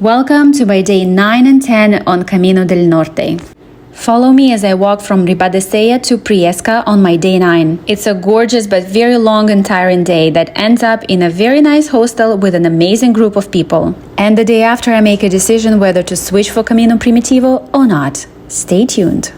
Welcome to my day 9 and 10 on Camino del Norte. Follow me as I walk from Ribadesella to Priesca on my day 9. It's a gorgeous but very long and tiring day that ends up in a very nice hostel with an amazing group of people. And the day after I make a decision whether to switch for Camino Primitivo or not. Stay tuned.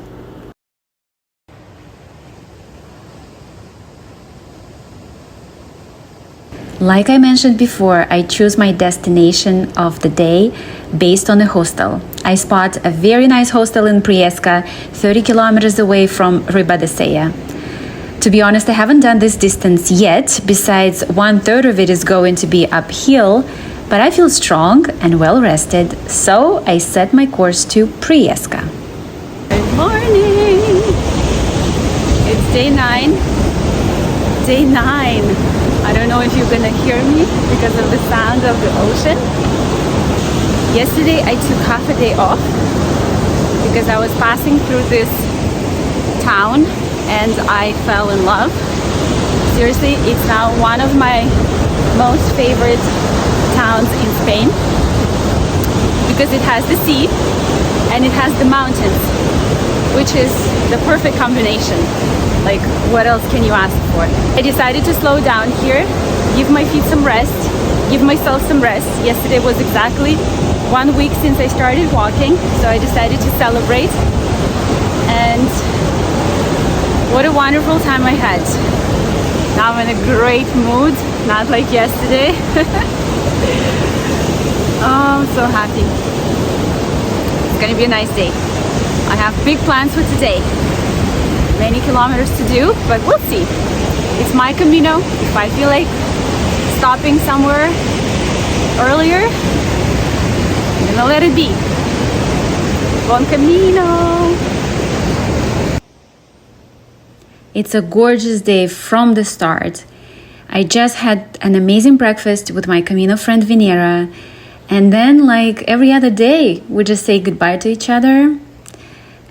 Like I mentioned before, I choose my destination of the day based on the hostel. I spot a very nice hostel in Priesca, 30 kilometers away from Ribadesella. To be honest, I haven't done this distance yet, besides 1/3 of it is going to be uphill, but I feel strong and well rested, so I set my course to Priesca. Good morning! It's day 9. Day 9. I don't know if you're gonna hear me because of the sound of the ocean. Yesterday I took half a day off because I was passing through this town and I fell in love. Seriously, it's now one of my most favorite towns in Spain because it has the sea and it has the mountains, which is the perfect combination. Like, what else can you ask for? I decided to slow down here, give my feet some rest, give myself some rest. Yesterday was exactly 1 week since I started walking, so I decided to celebrate. And what a wonderful time I had. Now I'm in a great mood, not like yesterday. Oh, I'm so happy. It's gonna be a nice day. I have big plans for today. Many kilometers to do, but we'll see. It's my Camino. If I feel like stopping somewhere earlier, I'm gonna let it be. Bon Camino! It's a gorgeous day from the start. I just had an amazing breakfast with my Camino friend Venera, and then like every other day, we just say goodbye to each other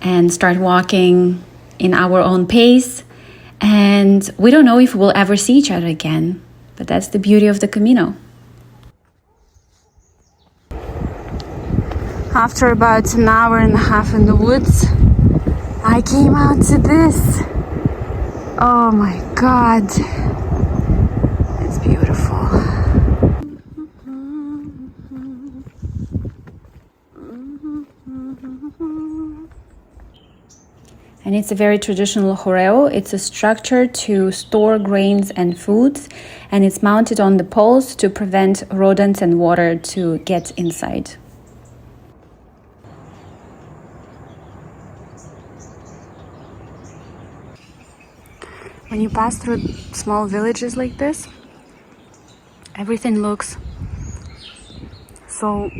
and start walking in our own pace, and we don't know if we'll ever see each other again, but that's the beauty of the Camino. After about an hour and a half in the woods, I came out to this. Oh my God, it's beautiful. And it's a very traditional horeo. It's a structure to store grains and foods, and it's mounted on the poles to prevent rodents and water to get inside. When you pass through small villages like this, everything looks so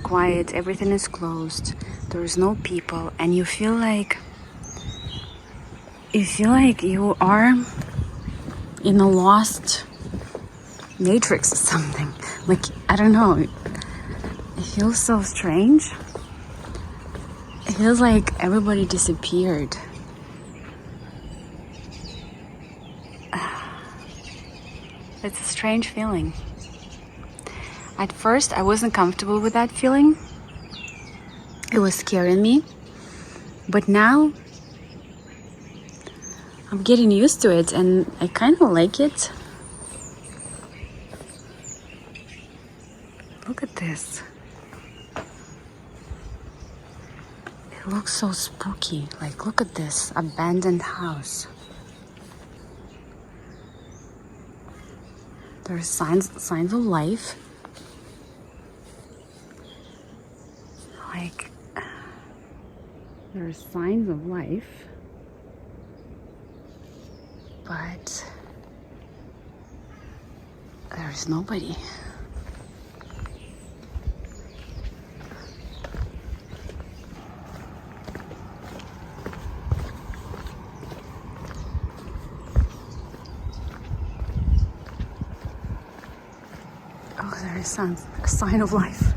quiet, everything is closed, there's no people, and you feel like you are in a lost matrix or something. Like, I don't know, it feels so strange. It feels like everybody disappeared. It's a strange feeling. At first, I wasn't comfortable with that feeling. It was scaring me. But now, I'm getting used to it and I kind of like it. Look at this. It looks so spooky. Like, look at this abandoned house. There's signs of life. Like, there's signs of life. But there's nobody. Oh, there is a sign of life.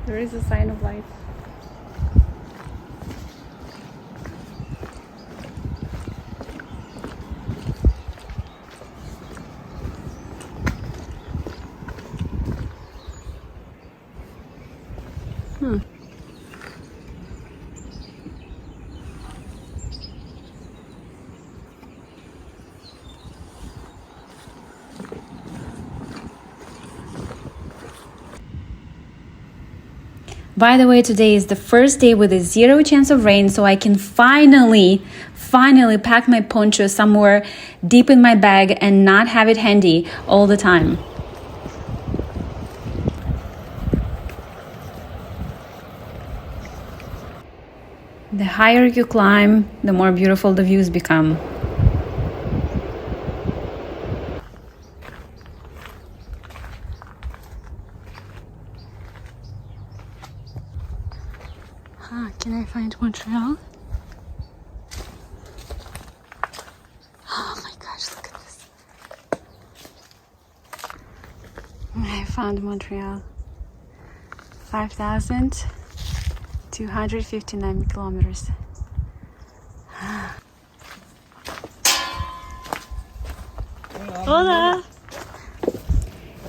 There is a sign of life. By the way, today is the first day with a 0 chance of rain, so I can finally pack my poncho somewhere deep in my bag and not have it handy all the time. The higher you climb, the more beautiful the views become. Can I find Montreal? Oh my gosh, look at this. I found Montreal. 5,259 kilometers. Hola!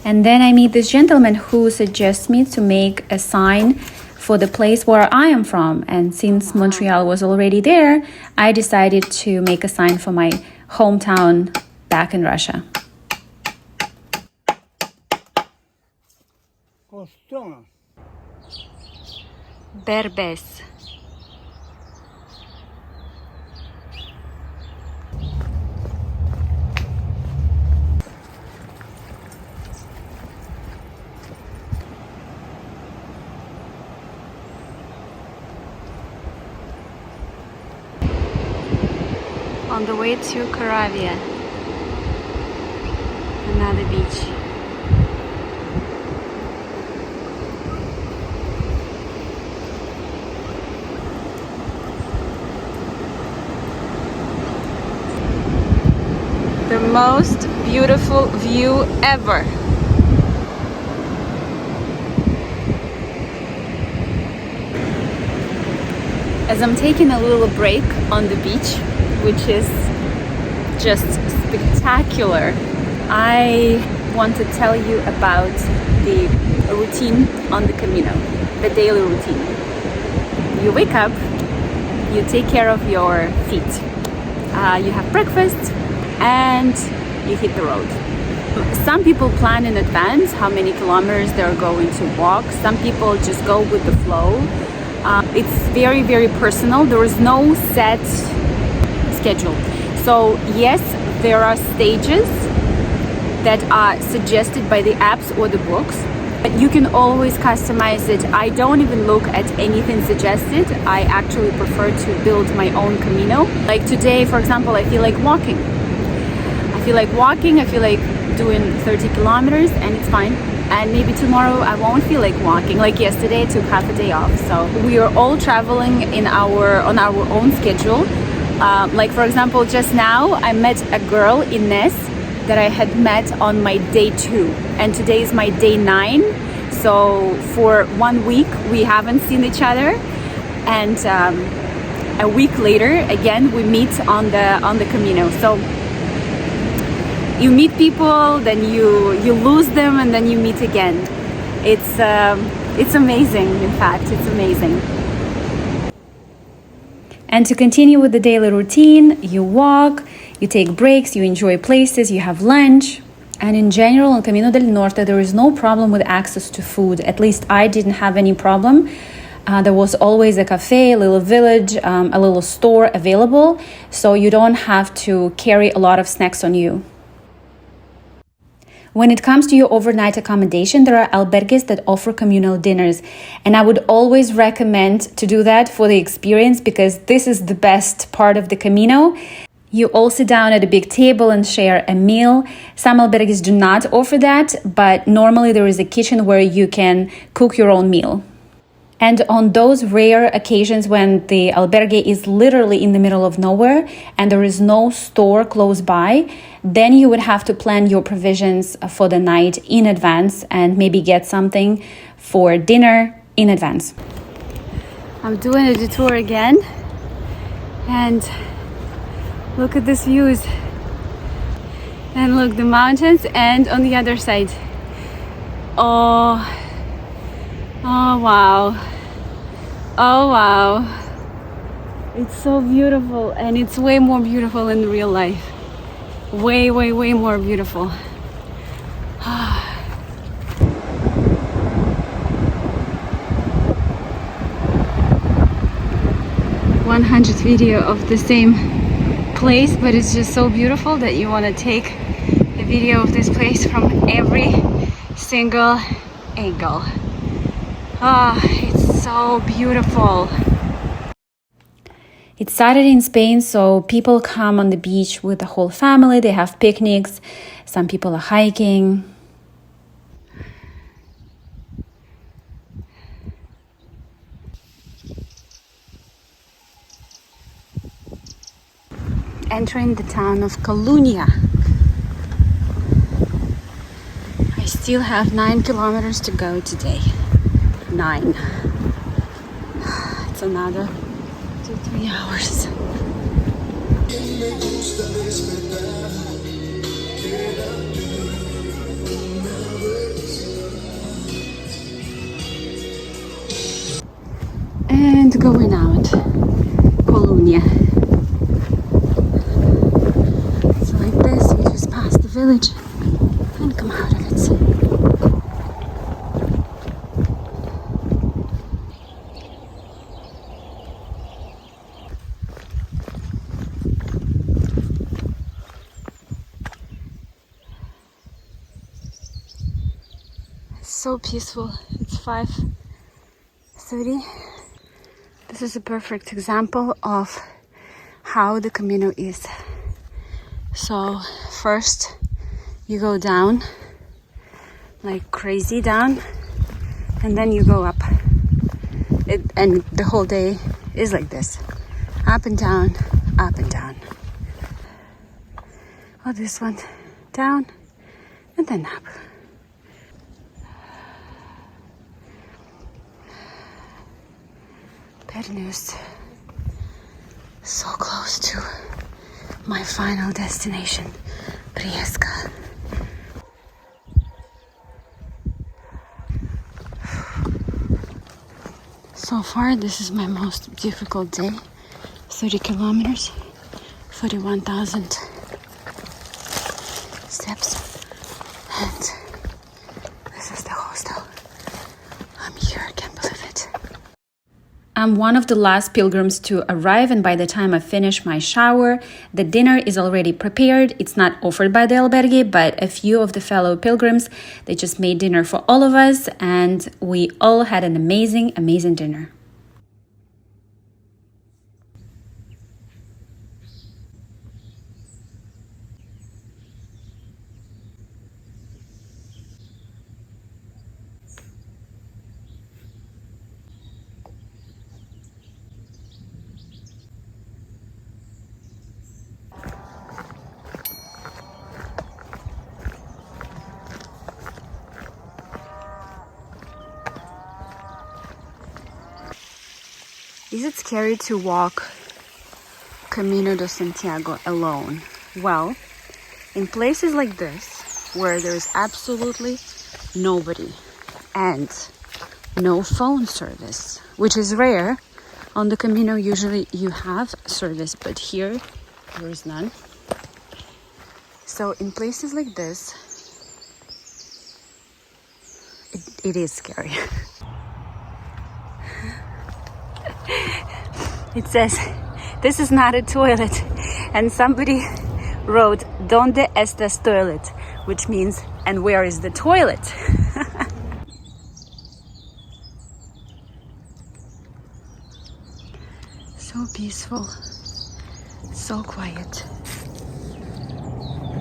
And then I meet this gentleman who suggests me to make a sign for the place where I am from. And since Montreal was already there, I decided to make a sign for my hometown back in Russia. Berbes. On the way to Karavia, another beach. The most beautiful view ever. As I'm taking a little break on the beach, which is just spectacular, I want to tell you about the routine on the Camino, the daily routine. You wake up, you take care of your feet, you have breakfast, and you hit the road. Some people plan in advance how many kilometers they're going to walk. Some people just go with the flow. It's very, very personal. There is no set schedule. So yes, there are stages that are suggested by the apps or the books, but you can always customize it. I don't even look at anything suggested. I actually prefer to build my own Camino. Like today, for example, I feel like walking. I feel like doing 30 kilometers, and it's fine. And maybe tomorrow I won't feel like walking. Like yesterday, I took half a day off. So we are all traveling on our own schedule. Like for example, just now I met a girl, Ines, that I had met on my day 2, and today is my day 9. So for 1 week we haven't seen each other, and a week later again we meet on the Camino. So you meet people, then you lose them, and then you meet again. It's amazing. In fact, it's amazing. And to continue with the daily routine, you walk, you take breaks, you enjoy places, you have lunch. And in general, on Camino del Norte, there is no problem with access to food. At least I didn't have any problem. There was always a cafe, a little village, a little store available, so you don't have to carry a lot of snacks on you. When it comes to your overnight accommodation, there are albergues that offer communal dinners, and I would always recommend to do that for the experience, because this is the best part of the Camino. You all sit down at a big table and share a meal. Some albergues do not offer that, but normally there is a kitchen where you can cook your own meal. And on those rare occasions when the albergue is literally in the middle of nowhere and there is no store close by, then you would have to plan your provisions for the night in advance and maybe get something for dinner in advance. I'm doing a detour again, and look at these views. And look, the mountains, and on the other side. Oh wow. Oh wow, it's so beautiful, and it's way more beautiful in real life. Way more beautiful. 100 video of the same place, but it's just so beautiful that you want to take a video of this place from every single angle. It's so beautiful. It's Saturday in Spain, so people come on the beach with the whole family. They have picnics. Some people are hiking. Entering the town of Coruña. I still have 9 kilometers to go today. 9. It's another 2-3 hours. And going out, Coruña. It's like this, you just pass the village and come out of it. So peaceful. It's 5:30. This is a perfect example of how the Camino is. So first you go down like crazy down, and then you go up. And the whole day is like this, up and down, up and down. Oh, this one down and then up. Bad news. So close to my final destination, Priesca. So far, this is my most difficult day. 30 kilometers, 41,000 steps, and this is the hostel. I'm here, I can't believe it. I'm one of the last pilgrims to arrive, and by the time I finish my shower, the dinner is already prepared. It's not offered by the albergue, but a few of the fellow pilgrims, they just made dinner for all of us, and we all had an amazing dinner. Is it scary to walk Camino de Santiago alone? Well, in places like this, where there's absolutely nobody and no phone service, which is rare, on the Camino usually you have service, but here there is none. So in places like this, it is scary. It says, this is not a toilet. And somebody wrote, ¿Dónde está toilet? Which means, and where is the toilet? So peaceful, so quiet.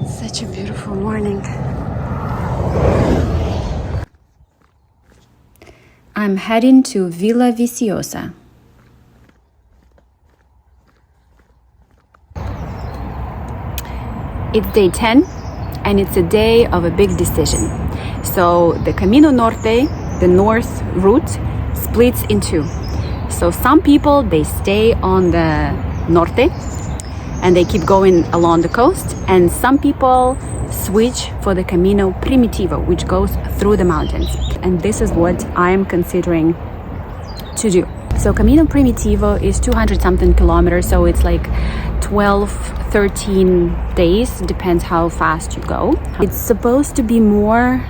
Such a beautiful morning. I'm heading to Villa Viciosa. It's day 10, and it's a day of a big decision. So the Camino Norte, the north route, splits in two. So some people, they stay on the Norte and they keep going along the coast, and some people switch for the Camino Primitivo, which goes through the mountains. And this is what I'm considering to do. So Camino Primitivo is 200 something kilometers, so it's like 12, 13 days, depends how fast you go. It's supposed to be more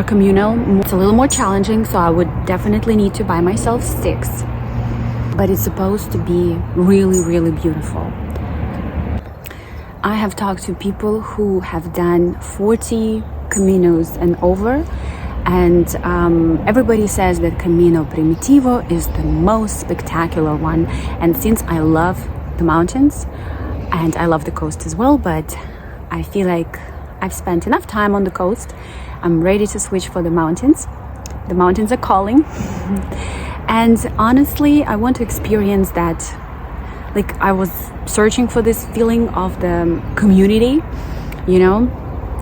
communal. It's a little more challenging, so I would definitely need to buy myself sticks. But it's supposed to be really, really beautiful. I have talked to people who have done 40 Caminos and over, and everybody says that Camino Primitivo is the most spectacular one. And since I love the mountains and I love the coast as well, but I feel like I've spent enough time on the coast, I'm ready to switch for the mountains. The mountains are calling. And honestly, I want to experience that. Like, I was searching for this feeling of the community, you know,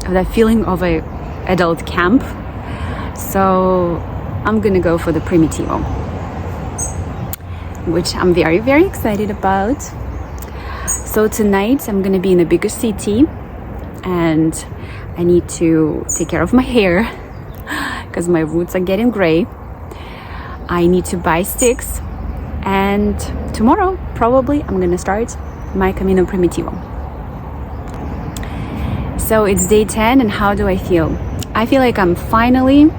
that feeling of a adult camp. So I'm gonna go for the Primitivo, which I'm very, very excited about. So tonight I'm gonna be in a bigger city, and I need to take care of my hair because my roots are getting gray. I need to buy sticks, and tomorrow probably I'm gonna start my Camino Primitivo. So it's day 10, and how do I feel? I feel like I'm finally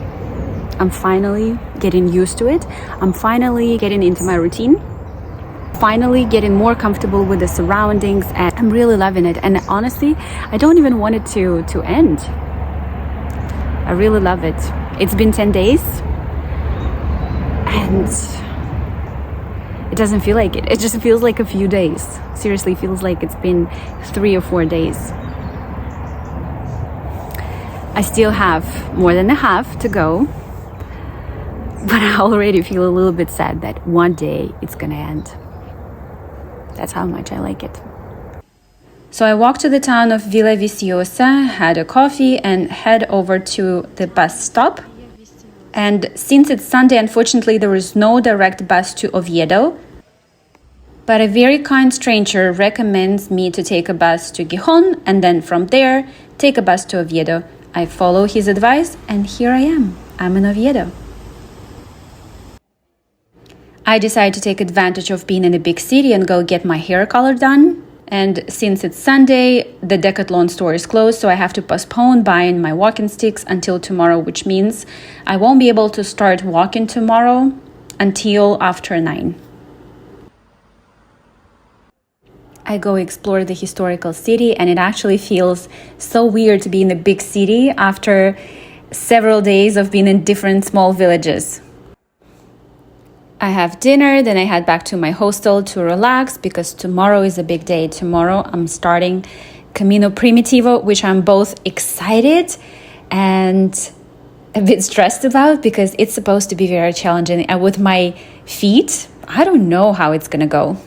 getting used to it. I'm finally getting into my routine, finally getting more comfortable with the surroundings, and I'm really loving it. And honestly, I don't even want it to end. I really love it. It's been 10 days and it doesn't feel like it. It just feels like a few days. Seriously, feels like it's been 3 or 4 days. I still have more than a half to go, but I already feel a little bit sad that one day it's gonna end. That's how much I like it. So I walked to the town of Villa Viciosa, had a coffee, and head over to the bus stop. And since it's Sunday, unfortunately, there is no direct bus to Oviedo. But a very kind stranger recommends me to take a bus to Gijón, and then from there, take a bus to Oviedo. I follow his advice, and here I am. I'm in Oviedo. I decided to take advantage of being in a big city and go get my hair color done. And since it's Sunday, the Decathlon store is closed, so I have to postpone buying my walking sticks until tomorrow, which means I won't be able to start walking tomorrow until after 9. I go explore the historical city, and it actually feels so weird to be in a big city after several days of being in different small villages. I have dinner, then I head back to my hostel to relax because tomorrow is a big day. Tomorrow I'm starting Camino Primitivo, which I'm both excited and a bit stressed about because it's supposed to be very challenging. And with my feet, I don't know how it's gonna go.